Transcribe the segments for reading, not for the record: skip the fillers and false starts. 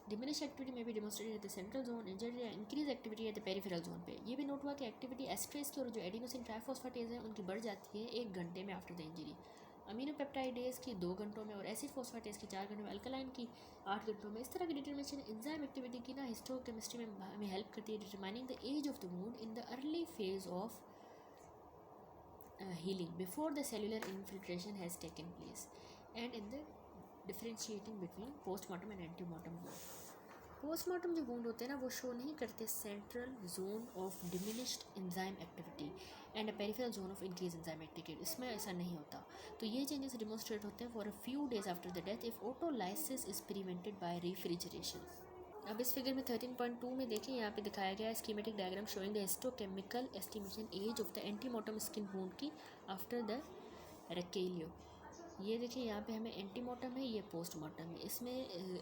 Diminish activity में भी demonstrated at the central zone, injured या increase activity at the peripheral zone पे। ये भी नोट हुआ कि एक्टिविटी एस्ट्रेस की और जो एडिनोसिन ट्राइफॉस्फेटेज है उनकी बढ़ जाती है 1 घंटे में आफ्टर द इंजरी, अमीनोपेप्टाइडेज की 2 घंटों में और एसिड फॉस्फेटेज की 4 घंटों में, अल्कलाइन की 8 घंटों में। इस तरह की डिटर्मिनेशन एंजाइम एक्टिविटी की ना हिस्टोकेमिस्ट्री में हमें हेल्प करती है determining the age of the wound in the early phase of healing before the cellular infiltration has taken place and in the differentiating between postmortem and antemortem wound. Postmortem जो wound होते हैं ना वो show नहीं करते central zone of diminished enzyme activity and a peripheral zone of increase enzyme activity, इसमें ऐसा नहीं होता। तो ये चेंजेस डिमोन्स्ट्रेट होते हैं for a few days after the death if autolysis is prevented by refrigeration. अब इस फिगर में 13.2 में देखें, यहाँ पे दिखाया गया है schematic diagram showing the histochemical estimation age of the antemortem skin wound की आफ्टर द रकेलियो। ये देखिए यहाँ पे हमें एंटीमोर्टम है, ये पोस्टमार्टम है। इसमें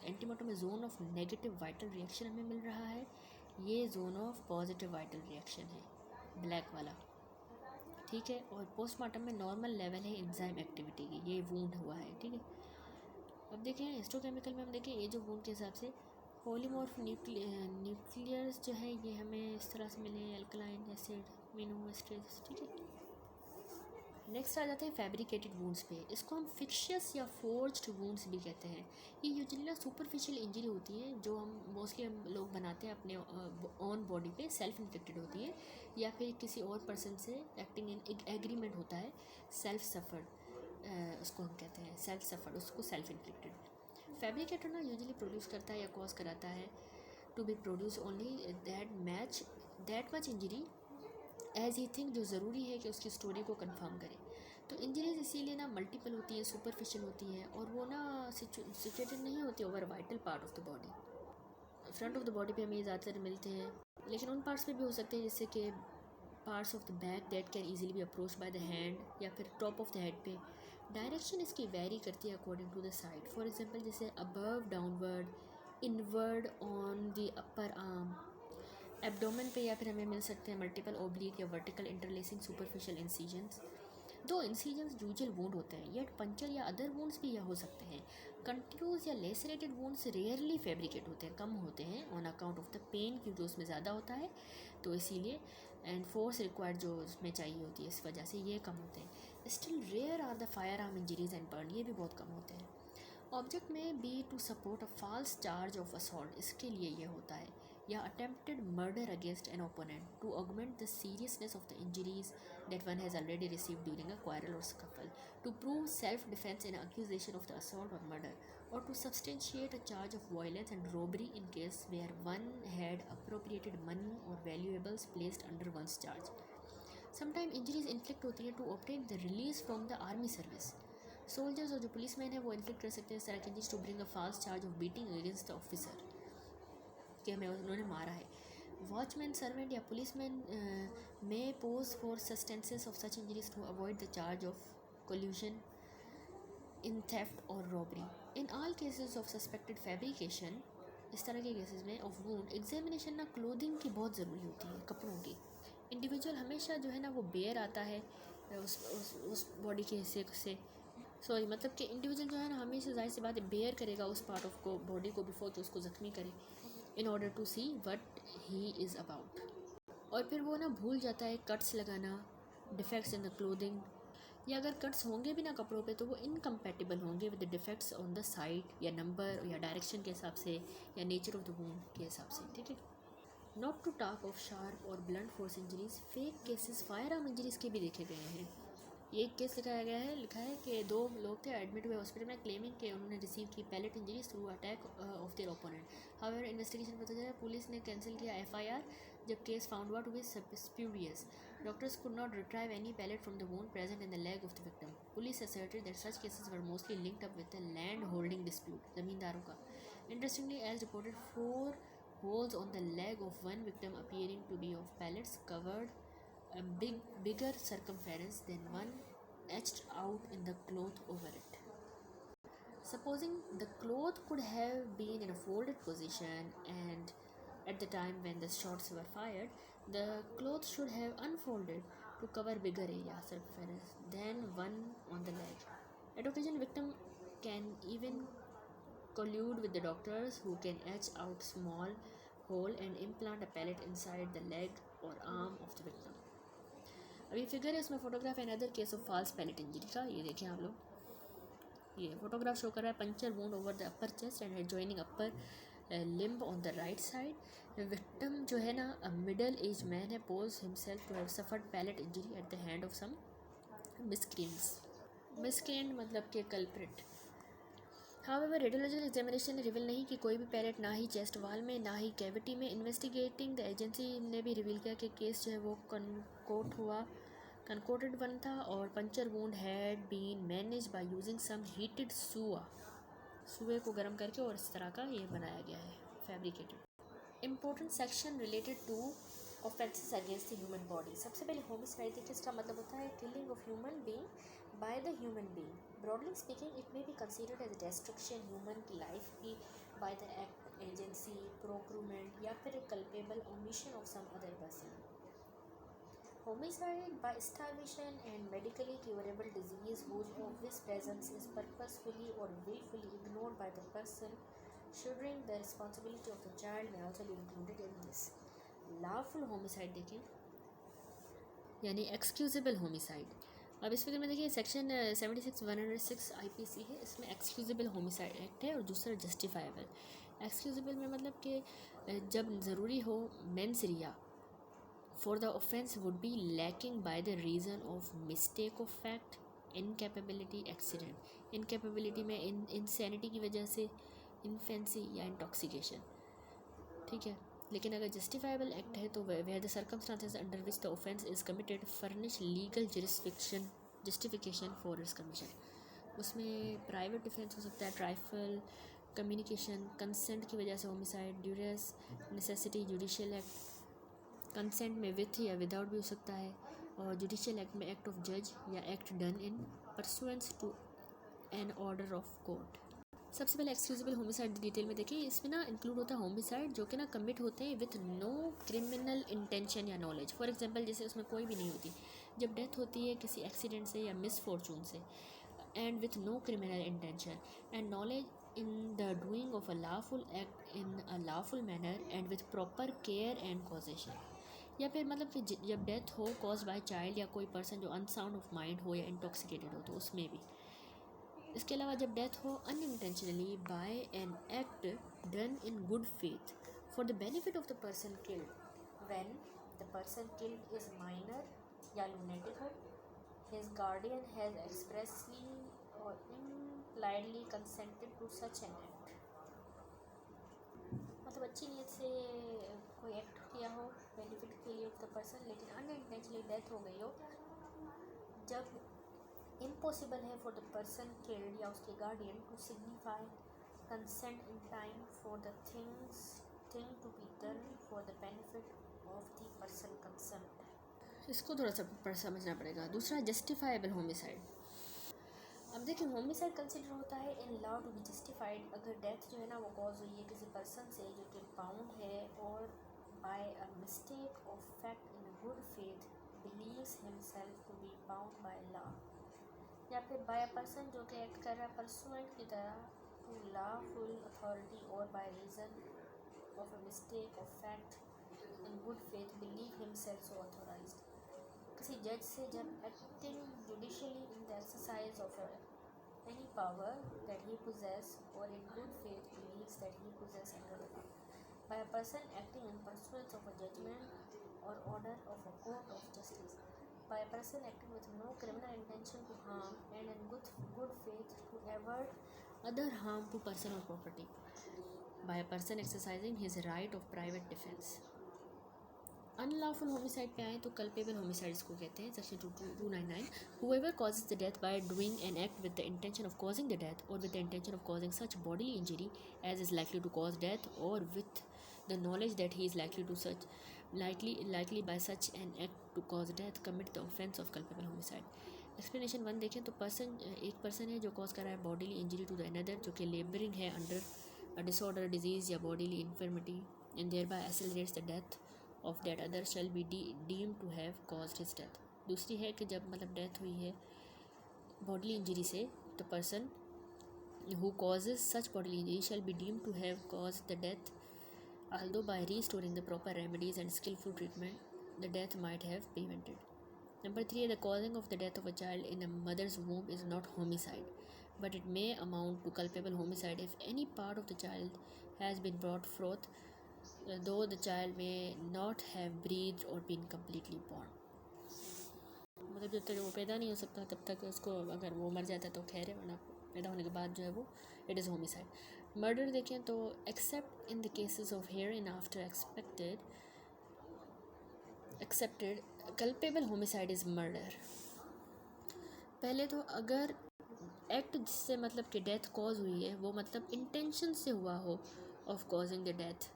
एंटीमोर्टम में zone of negative vital reaction हमें मिल रहा है, ये zone of positive vital reaction है ब्लैक वाला, ठीक है। और पोस्टमार्टम में नॉर्मल लेवल है एंजाइम एक्टिविटी की, ये वुंड हुआ है, ठीक है। अब देखें हिस्टोकेमिकल में हम देखें ये जो वुंड के हिसाब से पॉलीमॉर्फ न्यूक्लियर्स जो है ये हमें इस तरह से मिले, अल्कलाइन एसिड अमीनो एस्ट्रेस, ठीक है। नेक्स्ट आ जाते हैं फैब्रिकेटेड वुंड्स पे। इसको हम फिक्शियस या फोर्ज्ड वुंड्स भी कहते हैं। ये यूजुअली ना सुपरफिशियल इंजरी होती है जो हम लोग बनाते हैं अपने ऑन बॉडी पे, सेल्फ इन्फेक्टेड होती है या फिर किसी और पर्सन से एक्टिंग इन एग्रीमेंट होता है, सेल्फ सफर्ड उसको हम कहते हैं, सेल्फ सफर्ड उसको सेल्फ इन्फेक्टेड। फैब्रिकेटर ना यूजुअली प्रोड्यूस करता है या कॉज कराता है to be produce only that much injury as he think, जो ज़रूरी है कि उसकी स्टोरी को कंफर्म करे। तो इंजरीज इसीलिए ना मल्टीपल होती हैं, सुपरफिशियल होती हैं और वो ना सिचुएटेड नहीं होती over vital part of the body. Front of the body पे हमें ये ज़्यादातर मिलते हैं, लेकिन उन पार्ट्स पे भी हो सकते हैं जैसे कि parts of the back that can easily be approach by the hand या फिर टॉप ऑफ द हेड पे। डायरेक्शन इसकी वेरी करती है according to the side. For example जैसे above downward, inward on the upper arm, abdomen पे, या फिर हमें मिल सकते हैं मल्टीपल ओब्लिक या वर्टिकल इंटरलेसिंग सुपरफिशियल इंसिजन्स। दो इंसिजन्स यूजुअल वुंड होते हैं, येट पंचर या अदर वुंड्स भी यह हो सकते हैं। कंटिन्यूस या लेसरेटेड वुंड्स रेयरली फैब्रिकेट होते हैं, कम होते हैं on account of the pain, क्योंकि उसमें ज़्यादा होता है तो इसीलिए, एंड फोर्स रिक्वायर्ड जो उसमें चाहिए होती है इस वजह से ये कम होते हैं। Still rare are the firearm injuries and burn, ये भी बहुत कम होते हैं। Object may be to support a false charge of assault, इसके लिए ये होता है, या attempted murder against an opponent to augment the seriousness of the injuries that one has already received during a quarrel और scuffle, to prove self defence in accusation of the assault or murder, or to substantiate a charge of violence and robbery in case where one had appropriated money or valuables placed under one's charge. Sometimes injuries inflict होती है to obtain the release from the army service. Soldiers और जो police man है वो inflict कर सकते हैं इस तरह के injuries to bring a false charge of beating against the officer, कि हमें उन्होंने मारा है। वॉचमैन, सर्वेंट या police man may pose for sustenances of such injuries to avoid the charge of collusion in theft और robbery. In all cases of suspected fabrication, इस तरह के केसेस में ऑफ वुंड एग्जामिनेशन ना क्लोथिंग की बहुत ज़रूरी होती है, कपड़ों की। इंडिविजुअल हमेशा जो है ना वो बेयर आता है उस बॉडी के हिस्से से, सॉरी मतलब कि इंडिविजुअल जो है ना हमेशा जाहिर सी बात है बेयर करेगा उस पार्ट ऑफ को बॉडी को बिफोर कि उसको ज़ख्मी करे, in order to see what he is about. और फिर वो ना भूल जाता है कट्स लगाना, डिफेक्ट्स इन द क्लोथिंग, या अगर कट्स होंगे भी ना कपड़ों पे तो वो इनकम्पैटिबल होंगे with the defects on the side या नंबर या डायरेक्शन के हिसाब से या नेचर ऑफ द वुंड के हिसाब से, ठीक है। Not to talk of sharp और blunt force injuries, fake cases firearm injuries के भी देखे गए हैं। ये एक केस लिखा है कि 2 लोग थे एडमिट हुए हॉस्पिटल में क्लेमिंग कि उन्होंने रिसीव की pellet injuries through attack of their opponent. However investigation पता चला पुलिस ने कैंसिल किया एफआईआर जब केस फाउंड हुआ to be spurious. Doctors could not retrieve any pellet from the wound present in the leg of the victim. Police asserted that such cases were mostly linked up with a land holding dispute, ज़मींदारों का। Interestingly, as reported, 4 holes on the leg of one victim appearing to be of pellets covered a bigger circumference than one etched out in the cloth over it. Supposing the cloth could have been in a folded position and at the time when the shots were fired, the cloth should have unfolded to cover bigger area circumference than one on the leg. At occasion, victim can even collude with the doctors who can etch out small hole and implant a pellet inside the leg or arm of the victim. अभी figure है उसमें photograph and other case of false pellet injury का। ये देखें आप लोग, ये photograph show कर रहा है puncture wound over the upper chest and joining upper limb on the right side. Victim जो है ना मिडल एज मैन है, pose himself to have suffered pellet injury at the hand of some miscreants. Miscreant मतलब के culprit. However radiological examination ने reveal नहीं कि कोई भी पैलेट ना ही चेस्ट वाल में ना ही कैविटी में। इन्वेस्टिगेटिंग द एजेंसी ने भी रिवील किया कि केस जो है वो कनकोटेड वन था और puncture wound had been manage by using some heated सुए को गर्म करके और इस तरह का ये बनाया गया है, fabricated. Important section related to offences against the human body. सबसे पहले होमिसाइड देखिए, इसका मतलब होता है killing of human being by the human being. Broadly speaking it may be considered as destruction human की लाइफ की by the act, agency, procurement या फिर culpable omission of some other person. Homicide by starvation and medically curable disease whose obvious presence is purposefully or willfully ignored by the person shouldering the responsibility of the child may also be included in this. Lawful homicide देखें, यानी excusable homicide। अब इस figure में देखिए section 76(106) IPC है, इसमें excusable homicide act है और दूसरा justifiable। excusable में मतलब कि जब ज़रूरी हो mains Riya for the offense would be lacking by the reason of mistake of fact, incapability, accident। incapability में insanity की वजह से, infancy या intoxication, ठीक है। लेकिन अगर justifiable act है तो where the circumstances under which the offense is committed furnish legal justification for its commission। उसमें private defense हो सकता है, trifle, communication, consent की वजह से homicide, duress, necessity, judicial act, consent में विथ या विदाउट भी हो सकता है, और जुडिशियल एक्ट में एक्ट ऑफ जज या act done in pursuance to an order of court. सबसे पहले एक्सक्यूजेबल होमिसाइड डिटेल में देखिए, इसमें ना इंक्लूड होता है होमिसाइड जो कि ना कमिट होते हैं विथ नो क्रिमिनल इंटेंशन या नॉलेज। फॉर एग्जांपल जैसे उसमें कोई भी नहीं होती, जब डेथ होती है किसी एक्सीडेंट से या मिसफॉर्चून से, and with no criminal intention and knowledge in the doing of a lawful act in a lawful manner and with proper care and causation। या फिर मतलब कि जब डेथ हो कॉज बाय चाइल्ड या कोई पर्सन जो अनसाउंड ऑफ माइंड हो या इंटॉक्सिकेटेड हो तो उसमें भी। इसके अलावा जब डेथ हो unintentionally by an act done in good faith for the benefit of the person killed, when the person killed is minor या लूनेटिक हो, हिज गार्डियन हैज एक्सप्रेसली और impliedly consented to such an act. मतलब अच्छी नीयत से कोई act किया हो बेनिफिट के लिए ऑफ द पर्सन, लेकिन अनइंटेंशनली डेथ हो गई हो, जब इम्पॉसिबल है फॉर द पर्सन किल्ड या उसके guardian to signify consent in time for the thing to be done for the benefit of the person concerned. इसको थोड़ा सा समझना पड़ेगा। दूसरा जस्टिफाइबल होमिसाइड। अब देखिए होमिसाइड कंसिडर होता है in law to be justified अगर डेथ जो है ना वो कॉज हुई है किसी पर्सन से जो कि बाउंड है और by a mistake of fact in good faith believes himself to be bound by law, या फिर बाय अ पर्सन जो कि एक्ट कर रहा है परसुएंट की तरह टू लॉफुल अथॉरिटी और by reason of a mistake of fact in good faith believe himself so authorised. किसी जज से जब acting judicially in the exercise of any power that he possess or in good faith believes that he possess under the law, by a person acting in pursuance of a judgment or order of a court of justice, by a person acting with no criminal intention to harm and in good faith to avert other harm to person or property, by a person exercising his right of private defense। Unlawful homicide पे आए तो culpable homicide इसको कहते हैं, section 299। whoever causes the death by doing an act with the intention of causing the death or with the intention of causing such bodily injury as is likely to cause death or with the knowledge that he is likely by such an act to cause death commit the offense of culpable homicide। Explanation 1 देखें तो एक person है जो cause कर रहा है bodily injury to the another, जो कि लेबरिंग है अंडर अ डिसऑर्डर, डिजीज़ या bodily infirmity and thereby accelerates the death of that other shall be deemed to have caused his death. दूसरी है कि जब मतलब डेथ हुई है बॉडली इंजरी से तो person who causes such bodily injury shall be deemed to have caused the death, although by restoring the proper remedies and skillful treatment, the death might have prevented. Number 3, the causing of the death of a child in a mother's womb is not homicide, but it may amount to culpable homicide if any part of the child has been brought forth, though the child may not have breathed or been completely born. मतलब जब तक वो पैदा नहीं हो सकता तब तक उसको, अगर वो मर जाता है तो खैर है, वरना पैदा होने के बाद जो है वो इट इज़ होमिसाइड। मर्डर देखें तो accept in the cases of here in after accepted culpable homicide is murder. पहले तो अगर एक्ट जिससे मतलब कि डेथ कॉज हुई है वो मतलब इंटेंशन से हुआ हो ऑफ कॉजिंग द डेथ,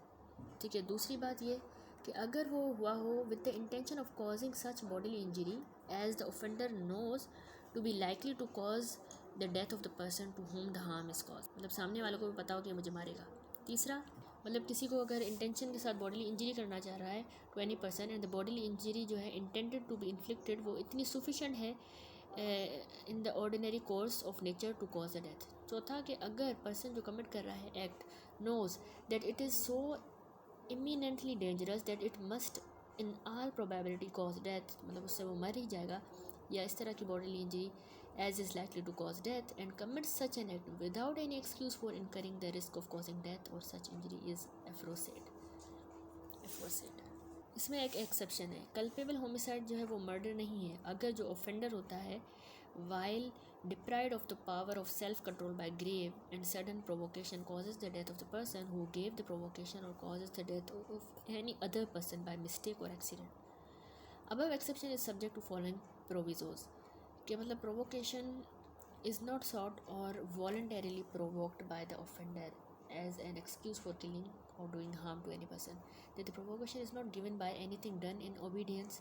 ठीक है। दूसरी बात ये कि अगर वो हुआ हो with the intention of causing such bodily injury as the offender knows to be likely to cause the death of the person to whom the harm is cause, मतलब सामने वालों को भी पता हो कि मुझे मारेगा। तीसरा, मतलब किसी को अगर इंटेंशन के साथ बॉडीली इंजरी करना चाह रहा है to any person and the bodily injury जो है इंटेंडेड टू बी इन्फ्लिक्टेड, वो इतनी सफिशेंट है in the ordinary course of nature to cause the death. चौथा, कि अगर पर्सन जो कमिट कर रहा है act knows that it is so imminently dangerous that it must in all probability cause death, मतलब उससे वो मर ही जाएगा या इस तरह की bodily injury as is likely to cause death, and commits such an act without any excuse for incurring the risk of causing death or such injury is aforesaid। इसमें एक एक्सेप्शन है, कल्पेबल होमिसाइड जो है वो murder नहीं है अगर जो ऑफेंडर होता है while deprived of the power of self control by grave and sudden provocation causes the death of the person who gave the provocation or causes the death of any other person by mistake or accident। above exception is subject to following provisos, कि मतलब provocation is not sought or voluntarily provoked by the offender as an excuse for killing or doing harm to any person, that the provocation is not given by anything done in obedience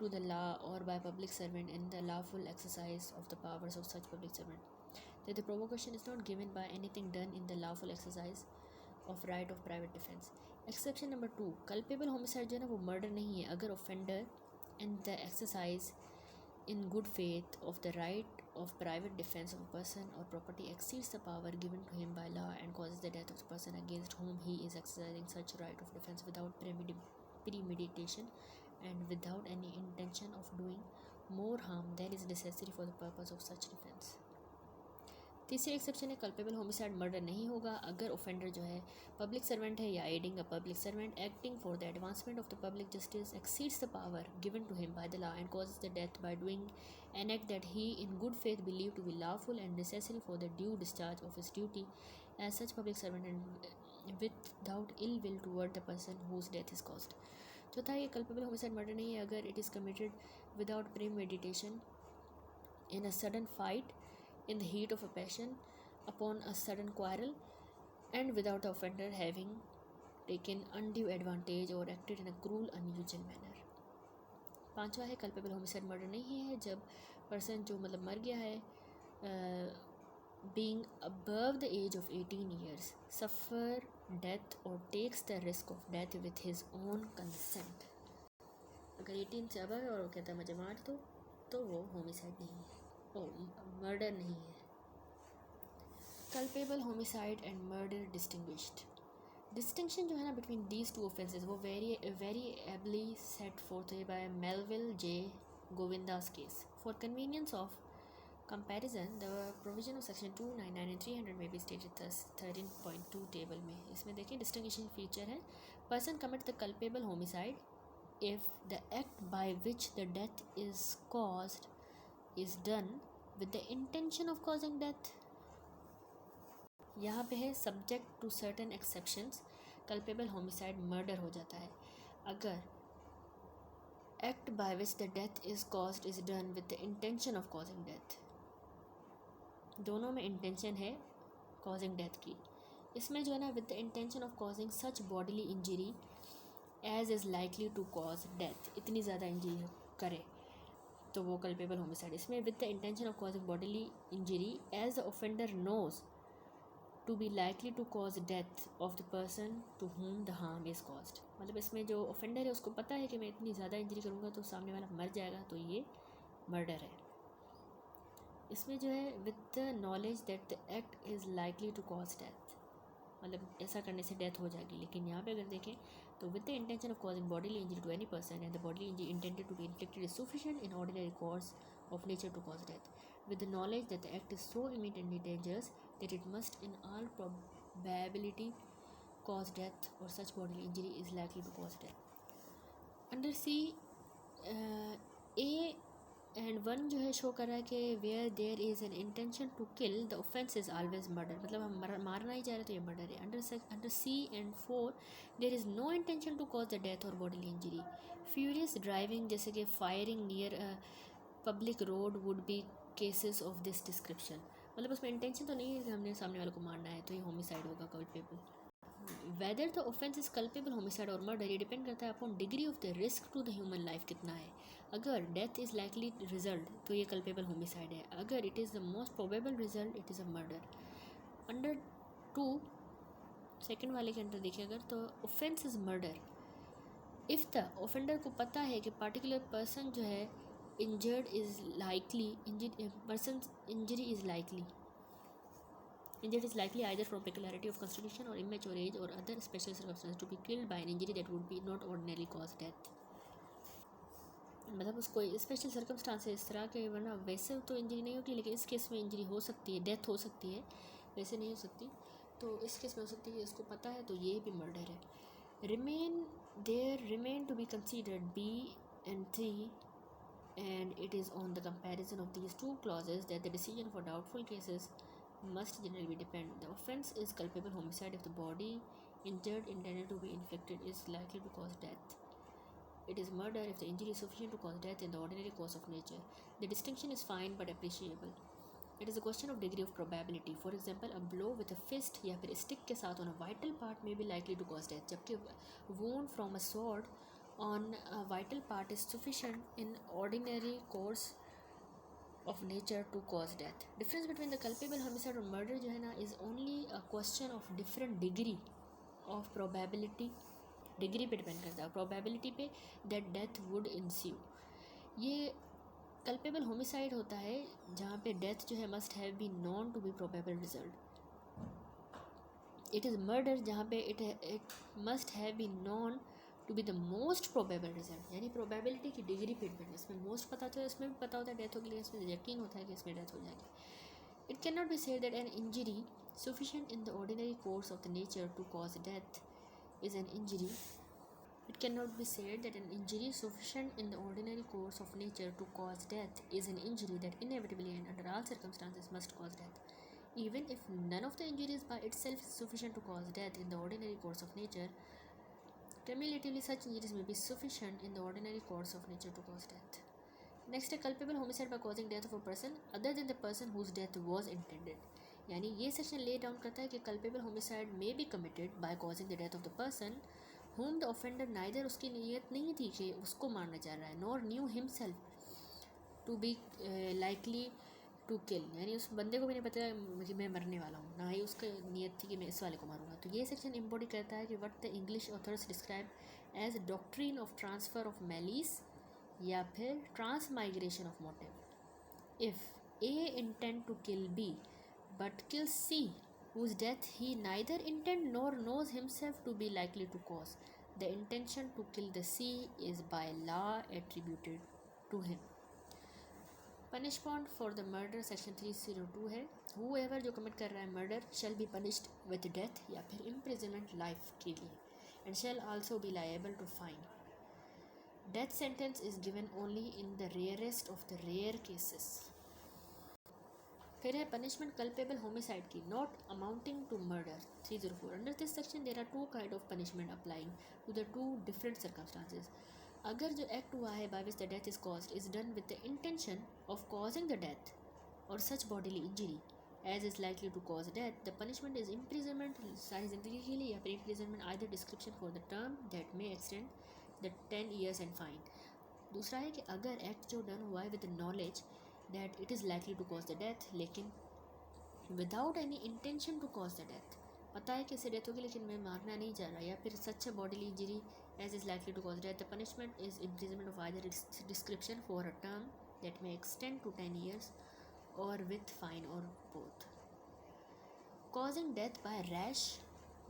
to the law or by public servant in the lawful exercise of the powers of such public servant, that the provocation is not given by anything done in the lawful exercise of right of private defense। exception number 2, culpable homicide जो है ना वो murder नहीं है अगर offender in the exercise in good faith of the right of private defense of a person or property exceeds the power given to him by law and causes the death of the person against whom he is exercising such right of defense without premeditation and without any intention of doing more harm than is necessary for the purpose of such defense। तीसरी exception है, culpable homicide murder नहीं होगा अगर offender जो है public servant है या aiding a public servant acting for the advancement of the public justice exceeds the power given to him by the law and causes the death by doing an act that he in good faith believe to be lawful and necessary for the due discharge of his duty as such public servant and without ill will toward the person whose death is caused. चौथा, ये culpable homicide murder नहीं है अगर it is committed without premeditation in a sudden fight, in the heat of a passion, upon a sudden quarrel, and without the offender having taken undue advantage or acted in a cruel, unusual manner। पांचवा है, culpable homicide murder नहीं है जब person जो मतलब मर गया है being above the age of 18 years suffer death or takes the risk of death with his own consent। अगर 18 से above है और वो कहता है मुझे मार दो तो वो होमिसाइड नहीं है, मर्डर नहीं है। Culpable homicide and murder distinguished, distinction जो है ना बिटवीन दीज टू ऑफेंसेस वो very ably set forth by Melvill J Govinda's case. For convenience of comparison the provision of section 299 and 300 में भी स्टेटेड 13.2 टेबल में। इसमें देखिए डिस्टिंग्विशिंग फीचर है, person commit the culpable homicide if the act by which the death is caused is done with the intention of causing death। यहाँ पे है subject to certain exceptions culpable homicide murder हो जाता है अगर act by which the death is caused is done with the intention of causing death। दोनों में intention है causing death की। इसमें जो है ना with the intention of causing such bodily injury as is likely to cause death, इतनी ज़्यादा इंजरी करे तो वो कल्पेबल होमिसाइड। इसमें with the intention of causing bodily injury as the offender knows to be likely to cause death of the person to whom the harm is caused, मतलब इसमें जो offender है उसको पता है कि मैं इतनी ज़्यादा इंजरी करूँगा तो सामने वाला मर जाएगा तो ये मर्डर है। इसमें जो है with the knowledge that the act is likely to cause death, मतलब ऐसा करने से डेथ हो जाएगी। लेकिन यहाँ पे अगर देखें तो with the intention of causing bodily injury to any person and the bodily injury intended to be inflicted is sufficient in ordinary course of nature to cause death with the knowledge that the act is so immediately dangerous that it must in all probability cause death or such bodily injury is likely to cause death. Under C, A and 1 जो है show कर रहा है कि where there is an intention to kill the offence is always murder, मतलब हम मारना ही जा रहे तो ये मर्डर है। Under C and 4 there is no intention to cause the death और बॉडीली इंजरी। फ्यूरियस ड्राइविंग जैसे कि firing near public road would be cases of this description, मतलब उसमें इंटेंशन तो नहीं है कि हमने सामने वाले को मारना है, तो ये होमिसाइड होगा culpable. Whether the offence is culpable homicide और मर्डर, ये डिपेंड करता है upon degree of the risk to the human life कितना है। अगर डेथ इज़ लाइकली रिजल्ट तो ये कल्पेबल होमिसाइड है, अगर it is the most probable result it is a murder. Under 2 second वाले के अंदर देखिए अगर तो offence is murder if the offender को पता है कि पार्टिकुलर पर्सन जो है injured is likely person's injury is likely injured is likely either from peculiarity of constitution or immature age or other special circumstances to be killed by an injury that would be not ordinarily cause death, मतलब उसको special circumstance इस तरह के, वरना वैसे तो injury नहीं होती लेकिन इस केस में इंजरी हो सकती है, डेथ हो सकती है, वैसे नहीं हो सकती, तो इस केस में हो सकती है, इसको पता है तो ये भी मर्डर है। remain to be considered B and 3 and it is on the comparison of these two clauses that the decision for doubtful cases must generally be depend. The offense is culpable homicide if the body injured intended to be inflicted is likely to cause death. It is murder if the injury is sufficient to cause death in the ordinary course of nature. The distinction is fine but appreciable. It is a question of degree of probability. For example, a blow with a fist या फिर stick के साथ on a vital part may be likely to cause death, जबकि wound from a sword on a vital part is sufficient in ordinary course of nature to cause death. Difference between the culpable homicide और murder जो है ना is only a question of different degree of probability, degree पे depend करता है probability पे that death would ensue। ये culpable homicide होता है जहाँ पे death जो है must have been known to be probable result। It is murder जहाँ पे it must have been known to be the most probable result, यानी प्रोबेबिलिटी की डिग्री पे डिपेंड है। इसमें मोस्ट पता तो है, इसमें भी पता होता है डेथ होगी, लेकिन इसमें यकीन होता है कि इसमें डेथ हो जाएगी। It can not be said that an injury sufficient in the ordinary course of the nature to cause death is an injury. It cannot be said that an injury sufficient in the ordinary course of nature to cause death is an injury that inevitably and under all circumstances must cause death. Even if none of the injuries by itself is sufficient to cause death in the ordinary course of nature, cumulatively such injuries may be sufficient in the ordinary course of nature to cause death. Next है culpable homicide by causing death of a person other than the person whose death was intended, यानी ये section lay down करता है कि culpable homicide may be committed by causing the death of the person whom the offender neither उसकी नीयत नहीं थी कि उसको मारना चाह रहा है nor knew himself to be likely to kill, यानी उस बंदे को भी नहीं पता कि मैं मरने वाला हूँ, ना ही उसका नीयत थी कि मैं इस वाले को मारूंगा। तो ये सेक्शन इम्बॉडी करता है कि what the English authors describe as doctrine of transfer of malice या फिर transmigration of motive. If A intend to kill B but kill C whose death he neither intend nor knows himself to be likely to cause, the intention to kill the C is by law attributed to him. Punishment for the murder section 302 है, whoever जो commit कर रहा है murder shall be punished with death या फिर imprisonment life के लिए and shall also be liable to fine. Death sentence is given only in the rarest of the rare cases. फिर है पनिशमेंट कल्पेबल होमिसाइड की not amounting to murder 304। Under this section there are two kind of punishment applying to the two different circumstances. अगर जो act हुआ है by which the death is caused is done with the intention of causing the death और such bodily injury as is likely to cause death, the punishment is imprisonment सारी जिंदगी के लिए या फिर imprisonment either description for the term that may extend the 10 years and fine. दूसरा है कि अगर एक्ट जो डन हुआ है with knowledge that it is likely to cause the death लेकिन without any intention to cause the death, पता है कि इससे डेथ होगी लेकिन मैं मारना नहीं चाह रहा, या फिर such bodily injury as is likely to cause death, the punishment is imprisonment of either description for a term that may extend to 10 years or with fine or both. Causing death by rash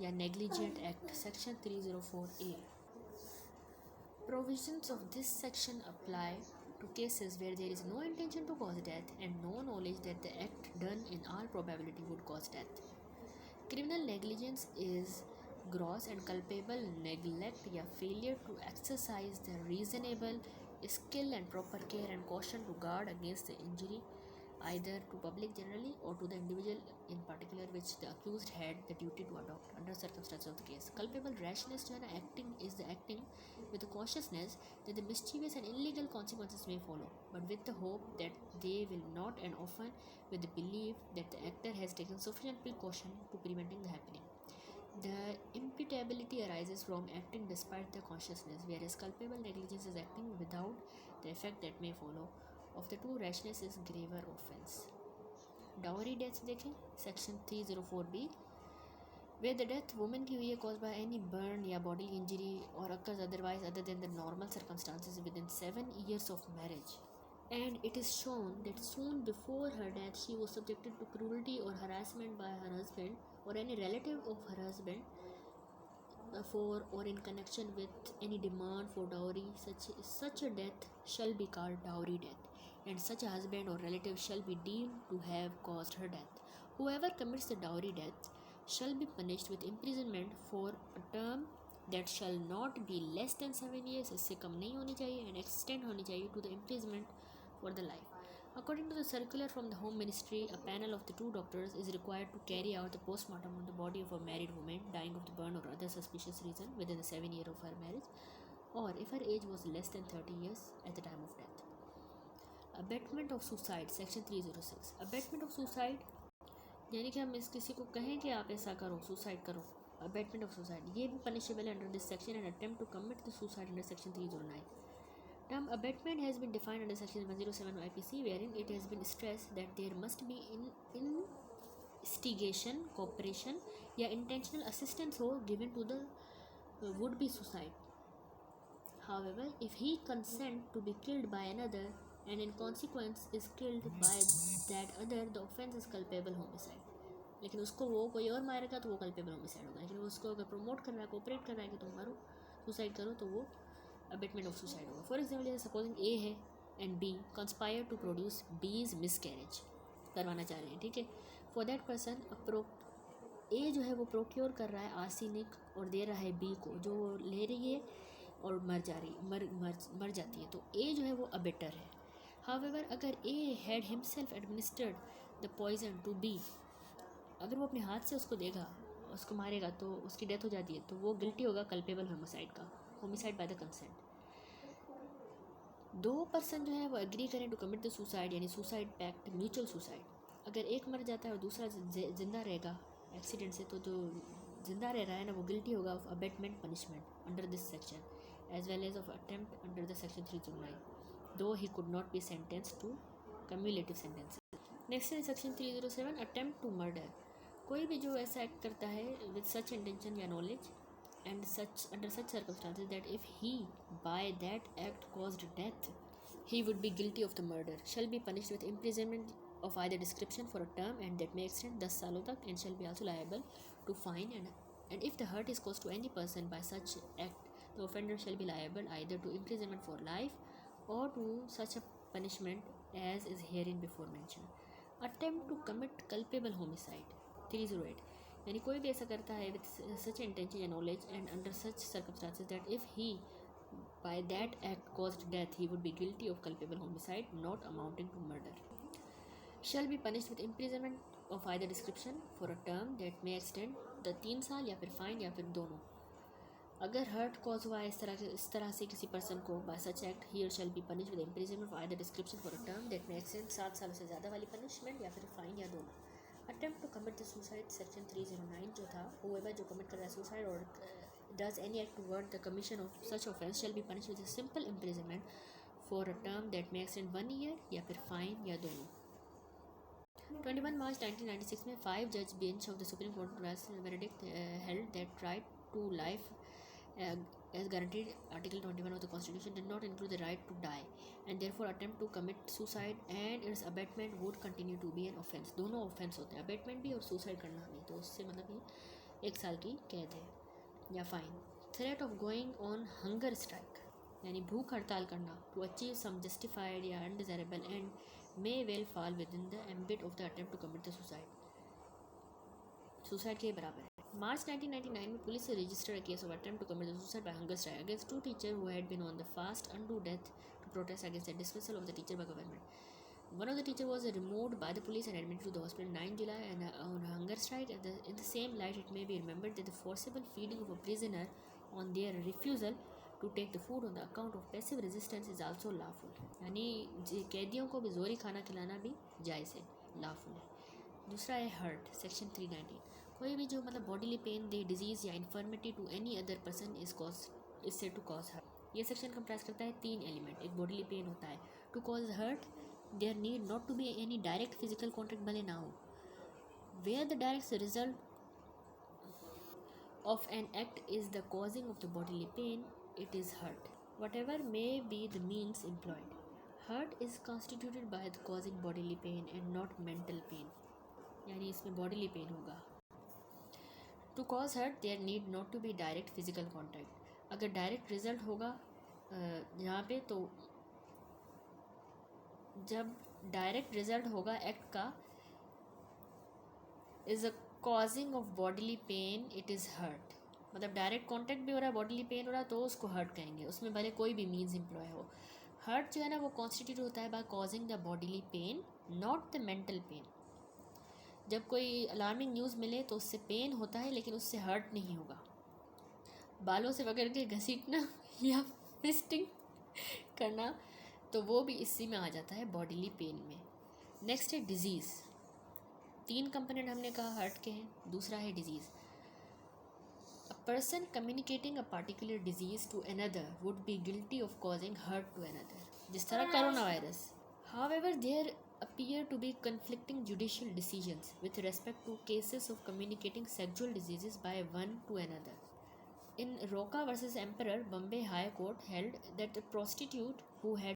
या negligent act, section 304A. Provisions of this section apply to cases where there is no intention to cause death and no knowledge that the act done in all probability would cause death. Criminal negligence is gross and culpable neglect या failure to exercise the reasonable skill and proper care and caution to guard against the injury either to public generally or to the individual in particular which the accused had the duty to adopt under circumstances of the case. Culpable rashness जो है ना acting is the acting with the consciousness that the mischievous and illegal consequences may follow, but with the hope that they will not, and often with the belief that the actor has taken sufficient precaution to preventing the happening. The imputability arises from acting despite the consciousness, whereas culpable negligence is acting without the effect that may follow. Of the two, rashness is graver offense. Dowry deaths देखें, section 304B. Where the death woman की हुई है caused by any burn या bodily injury or occurs otherwise other than the normal circumstances within 7 years of marriage, and it is shown that soon before her death she was subjected to cruelty or harassment by her husband or any relative of her husband for or in connection with any demand for dowry, such a death shall be called dowry death, and such a husband or relative shall be deemed to have caused her death. Whoever commits the dowry death shall be punished with imprisonment for a term that shall not be less than 7 years, इससे कम नहीं होनी चाहिए, and extend होनी चाहिए to the imprisonment for the life. According to the circular from the Home Ministry, a panel of the 2 doctors is required to carry out the postmortem on the body of a married woman dying of the burn or other suspicious reason within the 7 years of her marriage, or if her age was less than 30 years at the time of death. Abatement of suicide, section 306. Abatement of suicide यानी कि हम इस किसी को कहें कि आप ऐसा करो, सुसाइड करो, abatement of suicide, ये भी punishable under this section, and attempt to commit the suicide under section 309. Term abatement has been defined under section 107 IPC, wherein it has been stressed that there must be instigation, cooperation या intentional assistance हो given to the would-be suicide. However, if he consent to be killed by another and in consequence is killed by that other, the offense is culpable homicide. लेकिन उसको वो कोई और मारेगा तो वो culpable homicide होगा, लेकिन वो उसको अगर promote कर रहा है, cooperate कर रहा है कि तुम मारो, suicide करो, तो वो abatement of suicide होगा. For example, supposing A है and B conspire to produce B's miscarriage, करवाना चाह रहे हैं, ठीक है. For that person, A जो है वो प्रोक्योर कर रहा है आर्सेनिक और दे रहा है B को, जो ले रही है और मर जाती है, तो A जो है वो अबेटर है. However, अगर A had himself administered the poison to B, अगर वो अपने हाथ से उसको देगा, उसको मारेगा, तो उसकी डेथ हो जाती है, तो वो गिल्टी होगा कल्पेबल होमिसाइड का, homicide by the consent. 2 person जो है वो एग्री करें टू कमिट द सुसाइड, यानी सुसाइड पैक्ट, म्यूचुअल सुसाइड. अगर एक मर जाता है और दूसरा जिंदा रहेगा एक्सीडेंट से, तो जो जिंदा रह रहा है ना वो गिल्टी होगा of abetment punishment under this section, as well as of attempt under the section 309, though he could not be sentenced to cumulative sentences. Next है सेक्शन 307, अटेम्प्ट टू मर्डर. कोई भी जो ऐसा एक्ट करता है विद सच इंटेंशन या knowledge and such under such circumstances that if he by that act caused death, he would be guilty of the murder, shall be punished with imprisonment of either description for a term and that may extend 10 सालों तक, and shall be also liable to fine, and if the hurt is caused to any person by such act, the offender shall be liable either to imprisonment for life or to such a punishment as is herein before mentioned. Attempt to commit culpable homicide, 308, यानी कोई भी ऐसा करता है with such intention या knowledge and under such circumstances that if he by that act caused death he would be guilty of culpable homicide not amounting to murder, shall be punished with imprisonment of either description for a term that may extend the 3 साल या फिर fine या फिर दोनों. अगर hurt cause हुआ है इस तरह से किसी पर्सन को बाय सच एक्ट, ही और शैल be punished with imprisonment of either description for a term that may extend 7 सालों से ज़्यादा वाली पनिशमेंट या फिर फाइन या दोनों. Attempt to commit the suicide, section 309 जो था, whoever जो कमिट कर रहा है सुसाइड और does any act toward the commission of such offense shall be punished with a simple imprisonment for a term that may extend 1 year या फिर fine या दोनों. 21 मार्च 1996 में 5 जज bench of the supreme court verdict held that right to life as guaranteed Article 21 of the Constitution did not include the right to die, and therefore attempt to commit suicide and its abatement would continue to be an offence. दोनों offence होते हैं, abatement भी और suicide करना भी, तो उससे मतलब ये 1 साल की कैद है या fine. Threat of going on hunger strike यानी भूख हड़ताल करना to achieve some justified या undesirable end may well fall within the ambit of the attempt to commit the suicide के बराबर है. March 1999 में पुलिस ने registered case of attempt to commit suicide by hunger strike against 2 teacher who had been on the fast unto death to protest against the dismissal of the teacher by government. One of the teacher was removed by the police and admitted to the hospital 9 July and on hunger strike. In the same light, it may be remembered that the forcible feeding of a prisoner on their refusal to take the food on the account of passive resistance is also lawful. यानी कैदियों को भी जोरी खाना खिलाना भी जायज़ है, lawful है. दूसरा है हर्ट, सेक्शन 319. कोई भी जो मतलब बॉडीली पेन दे, डिजीज़ या infirmity to any other person is said to cause hurt. ये सेक्शन कंप्राइज करता है 3 एलिमेंट. एक बॉडीली पेन होता है. To cause hurt there need not to be any direct physical contact भले ना हो. Where the direct result of an act is the causing of the bodily pain it is hurt whatever may be the means employed. Hurt is constituted by the causing bodily pain and not mental pain, यानी इसमें bodily pain होगा. To cause hurt there need not to be direct physical contact. अगर direct result होगा यहाँ पे, तो जब direct result होगा एक्ट का is a causing of bodily pain it is hurt. मतलब डायरेक्ट कॉन्टैक्ट भी हो रहा है, बॉडीली पेन हो रहा है, तो उसको हर्ट कहेंगे. उसमें भले कोई भी मीन्स एम्प्लॉय हो. हर्ट जो है ना वो कॉन्स्टिट्यूट होता है by causing the bodily pain not the mental pain. जब कोई अलार्मिंग न्यूज़ मिले तो उससे पेन होता है लेकिन उससे हर्ट नहीं होगा. बालों से पकड़ के घसीटना या फिस्टिंग करना, तो वो भी इसी में आ जाता है बॉडीली पेन में. नेक्स्ट है डिजीज़. 3 कंपोनेंट हमने कहा हर्ट के हैं. दूसरा है disease. A person communicating a particular disease to another would be guilty of causing hurt to another, जिस तरह corona virus. However, there appear to be conflicting judicial decisions with respect to cases of communicating sexual diseases by one to another. In Roca versus Emperor, Bombay High Court held that a prostitute who had